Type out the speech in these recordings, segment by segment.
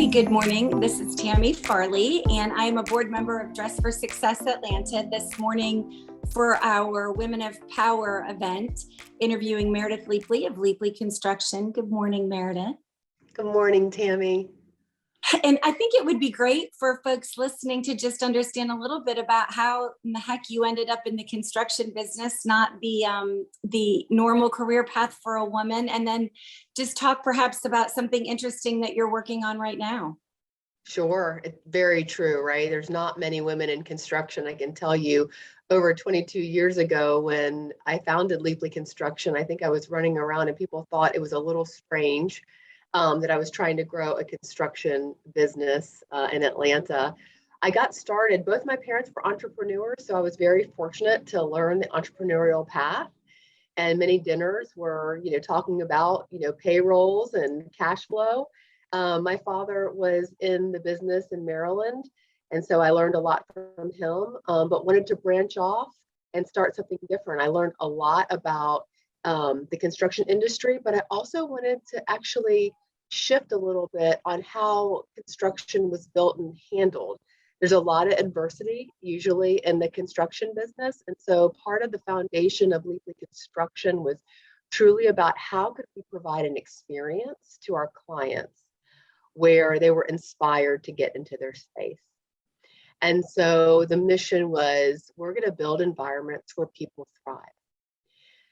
good morning. This is Tammy Farley, and I am a board member of Dress for Success Atlanta this morning for our Women of Power event, interviewing Meredith Leapley of Leapley Construction. Good morning, Meredith. Good morning, Tammy. And I think it would be great for folks listening to just understand a little bit about how in the heck you ended up in the construction business, not the normal career path for a woman, and then just talk perhaps about something interesting that you're working on right now. Sure, it's very true, right? There's not many women in construction. I can tell you over 22 years ago when I founded Leapley Construction, I think I was running around and people thought it was a little strange that I was trying to grow a construction business in Atlanta. I got started, both my parents were entrepreneurs, so I was very fortunate to learn the entrepreneurial path. And many dinners were, talking about, payrolls and cash flow. My father was in the business in Maryland, and so I learned a lot from him, but wanted to branch off and start something different. I learned a lot about the construction industry, but I also wanted to actually shift a little bit on how construction was built and handled. There's a lot of adversity usually in the construction business. And so part of the foundation of Leapley Construction was truly about how could we provide an experience to our clients where they were inspired to get into their space. And so the mission was, we're going to build environments where people thrive.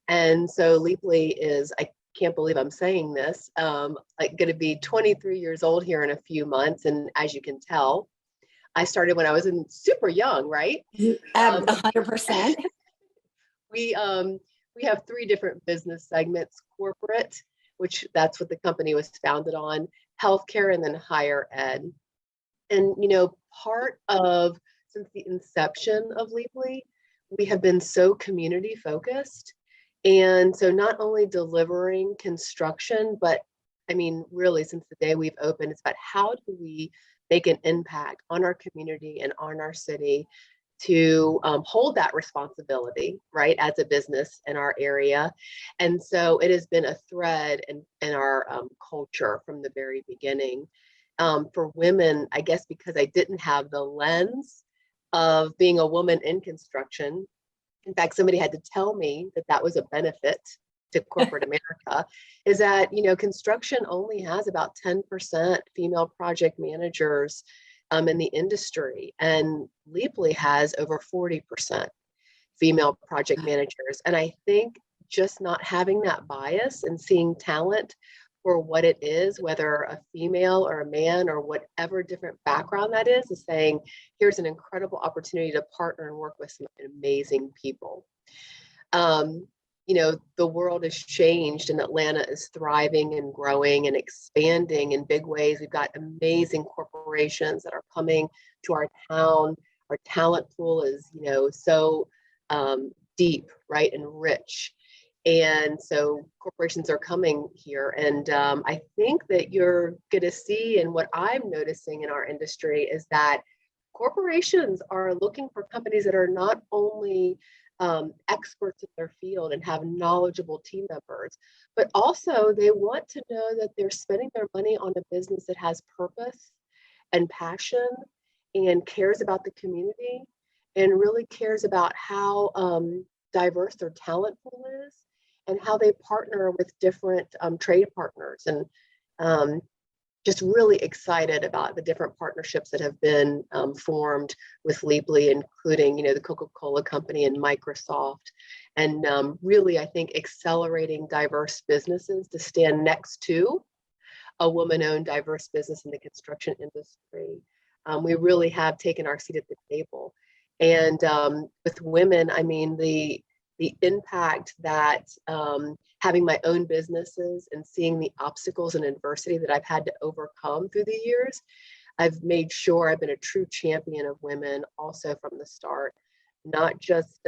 And so Leapley is, I can't believe I'm saying this, I'm going to be 23 years old here in a few months. And as you can tell, I started when I was super young, right? 100%. We have three different business segments: corporate, which that's what the company was founded on, healthcare, and then higher ed. And part of, since the inception of Leapley, we have been so community focused. And so not only delivering construction, but I mean, really, since the day we've opened, it's about how do we make an impact on our community and on our city to hold that responsibility, right, as a business in our area. And so it has been a thread in our culture from the very beginning. For women, I guess because I didn't have the lens of being a woman in construction. In fact, somebody had to tell me that that was a benefit to corporate America, is that, construction only has about 10% female project managers in the industry, and Leapley has over 40% female project managers. And I think just not having that bias and seeing talent for what it is, whether a female or a man or whatever different background that is saying, here's an incredible opportunity to partner and work with some amazing people. The world has changed and Atlanta is thriving and growing and expanding in big ways. We've got amazing corporations that are coming to our town. Our talent pool is, so deep, right, and rich. And so corporations are coming here. And I think that you're going to see, and what I'm noticing in our industry is that corporations are looking for companies that are not only experts in their field and have knowledgeable team members, but also they want to know that they're spending their money on a business that has purpose and passion and cares about the community and really cares about how diverse their talent pool is and how they partner with different trade partners. And just really excited about the different partnerships that have been formed with Leapley, including, the Coca-Cola Company and Microsoft, and really, I think, accelerating diverse businesses to stand next to a woman-owned diverse business in the construction industry. We really have taken our seat at the table. And with women, I mean, the impact that having my own businesses and seeing the obstacles and adversity that I've had to overcome through the years, I've made sure I've been a true champion of women also from the start, not just,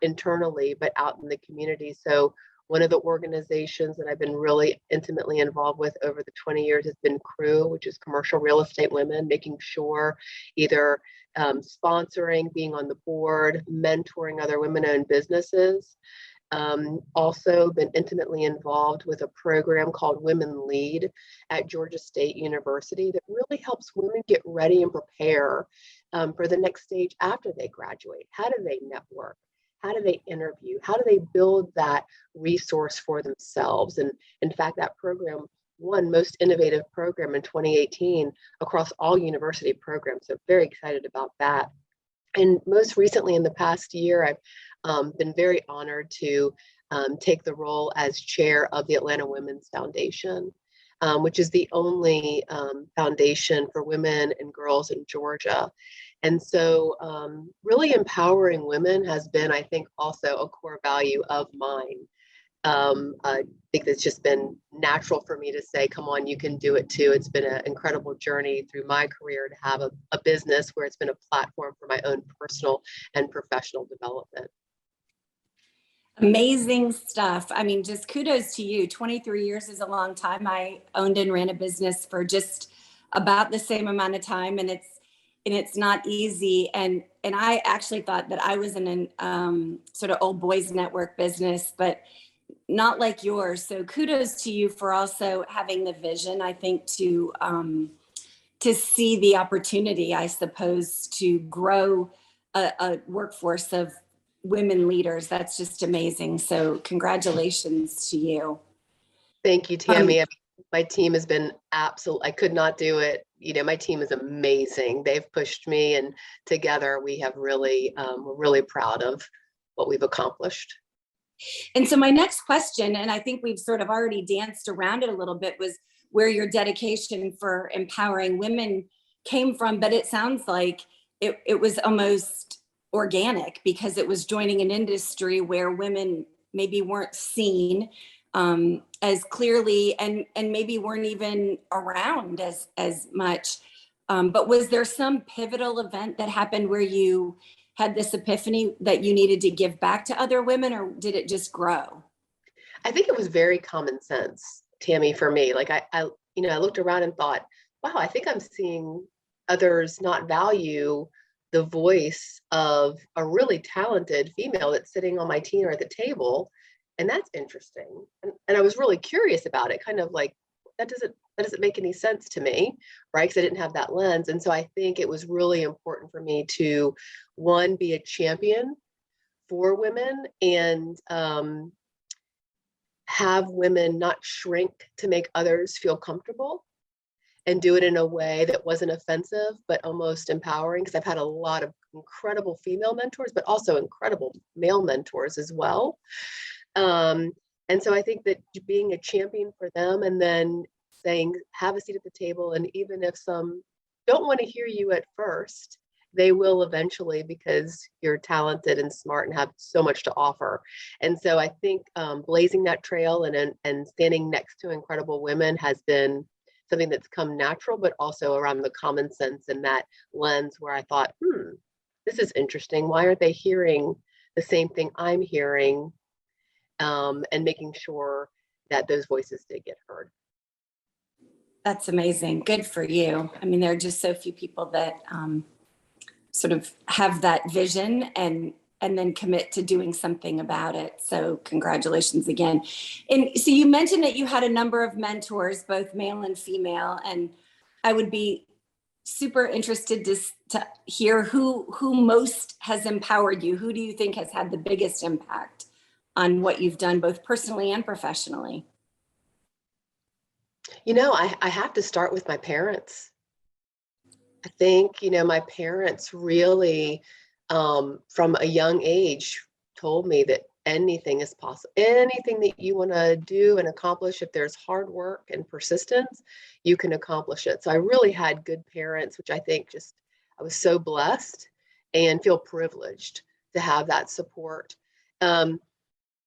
internally, but out in the community. So one of the organizations that I've been really intimately involved with over the 20 years has been CREW, which is Commercial Real Estate Women, making sure either sponsoring, being on the board, mentoring other women-owned businesses, Also been intimately involved with a program called Women Lead at Georgia State University that really helps women get ready and prepare for the next stage after they graduate. How do they network? How do they interview? How do they build that resource for themselves? And in fact, that program won Most Innovative Program in 2018 across all university programs. So very excited about that. And most recently in the past year, I've been very honored to take the role as chair of the Atlanta Women's Foundation, which is the only foundation for women and girls in Georgia. And so really empowering women has been, I think, also a core value of mine. I think it's just been natural for me to say, come on, you can do it too. It's been an incredible journey through my career to have a business where it's been a platform for my own personal and professional development. Amazing stuff. I mean, just kudos to you. 23 years is a long time. I owned and ran a business for just about the same amount of time, and it's not easy. And I actually thought that I was in an sort of old boys network business, but not like yours. So kudos to you for also having the vision, I think, to see the opportunity, I suppose, to grow a workforce of women leaders. That's just amazing. So congratulations to you. Thank you, Tammy. My team has been absolute. I could not do it. You know, my team is amazing. They've pushed me, and together we have really, we're really proud of what we've accomplished. And so my next question, and I think we've sort of already danced around it a little bit, was where your dedication for empowering women came from. But it sounds like it was almost organic, because it was joining an industry where women maybe weren't seen as clearly, and maybe weren't even around as much. But was there some pivotal event that happened where you had this epiphany that you needed to give back to other women, or did it just grow? I think it was very common sense, Tammy, for me. Like I looked around and thought, wow, I think I'm seeing others not value the voice of a really talented female that's sitting on my team or at the table. And that's interesting. And I was really curious about it, kind of like, that doesn't make any sense to me, right? Because I didn't have that lens. And so I think it was really important for me to, one, be a champion for women, and have women not shrink to make others feel comfortable, and do it in a way that wasn't offensive, but almost empowering. Because I've had a lot of incredible female mentors, but also incredible male mentors as well. And so I think that being a champion for them, and then saying, have a seat at the table. And even if some don't want to hear you at first, they will eventually, because you're talented and smart and have so much to offer. And so I think blazing that trail and standing next to incredible women has been something that's come natural, but also around the common sense and that lens where I thought, this is interesting. Why aren't they hearing the same thing I'm hearing? And making sure that those voices did get heard. That's amazing. Good for you. I mean, there are just so few people that sort of have that vision and then commit to doing something about it. So congratulations again. And so you mentioned that you had a number of mentors, both male and female, and I would be super interested to hear who most has empowered you. Who do you think has had the biggest impact on what you've done, both personally and professionally? You know, I have to start with my parents. I think, my parents really, from a young age, told me that anything is possible. Anything that you want to do and accomplish, if there's hard work and persistence, you can accomplish it. So I really had good parents, which I think I was so blessed and feel privileged to have that support.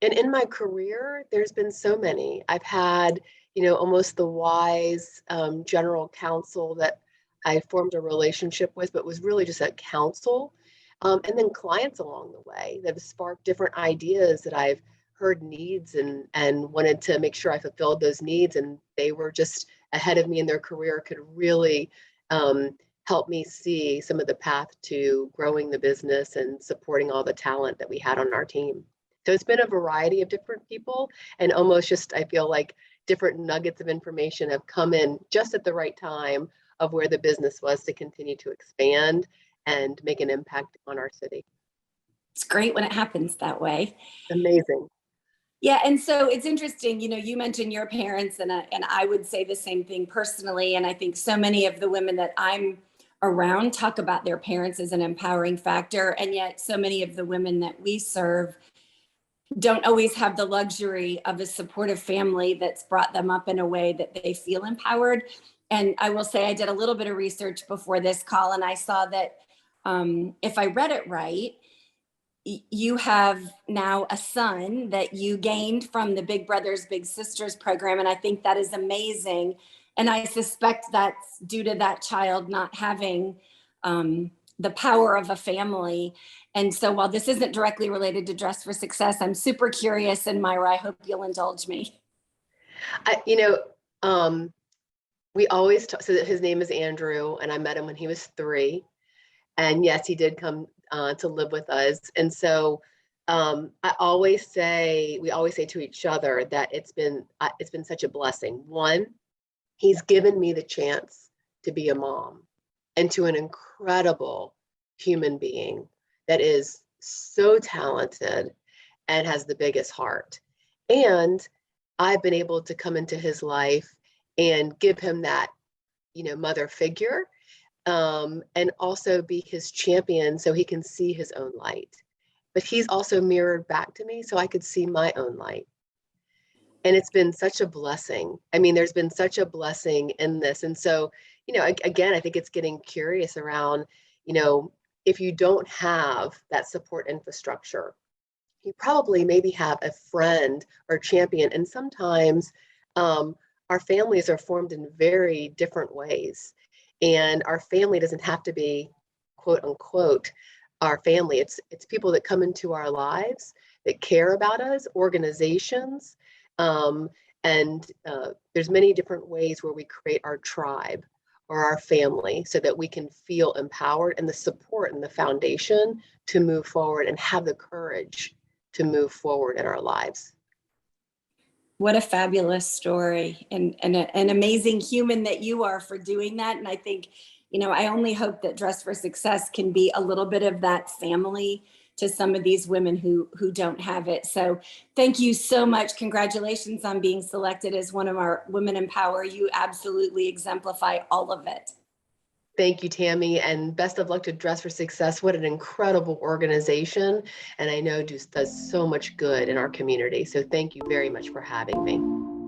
And in my career, there's been so many. I've had, almost the wise general counsel that I formed a relationship with, but was really just a counsel. And then clients along the way that have sparked different ideas that I've heard needs and wanted to make sure I fulfilled those needs. And they were just ahead of me in their career, could really help me see some of the path to growing the business and supporting all the talent that we had on our team. So it's been a variety of different people, and almost just, I feel like different nuggets of information have come in just at the right time of where the business was to continue to expand and make an impact on our city. It's great when it happens that way. Amazing. Yeah, and so it's interesting, you mentioned your parents, and I would say the same thing personally. And I think so many of the women that I'm around talk about their parents as an empowering factor, and yet so many of the women that we serve don't always have the luxury of a supportive family that's brought them up in a way that they feel empowered. And I will say I did a little bit of research before this call, and I saw that if I read it right, you have now a son that you gained from the Big Brothers Big Sisters program, and I think that is amazing. And I suspect that's due to that child not having the power of a family. And so while this isn't directly related to Dress for Success, I'm super curious, and Myra, I hope you'll indulge me. We always talk, so his name is Andrew, and I met him when he was 3. And yes, he did come to live with us. And so we always say to each other that it's been such a blessing. One, he's given me the chance to be a mom and to an incredible human being that is so talented and has the biggest heart. And I've been able to come into his life and give him that, mother figure, and also be his champion so he can see his own light. But he's also mirrored back to me so I could see my own light. And it's been such a blessing. I mean, there's been such a blessing in this. And so, again, I think it's getting curious around, if you don't have that support infrastructure, you probably maybe have a friend or champion. And sometimes our families are formed in very different ways. And our family doesn't have to be, quote unquote, our family. It's people that come into our lives that care about us, organizations, and there's many different ways where we create our tribe or our family so that we can feel empowered and the support and the foundation to move forward and have the courage to move forward in our lives. What a fabulous story, and an amazing human that you are for doing that. And I think, I only hope that Dress for Success can be a little bit of that family to some of these women who don't have it. So thank you so much. Congratulations on being selected as one of our Women in Power. You absolutely exemplify all of it. Thank you, Tammy, and best of luck to Dress for Success. What an incredible organization, and I know just does so much good in our community. So thank you very much for having me.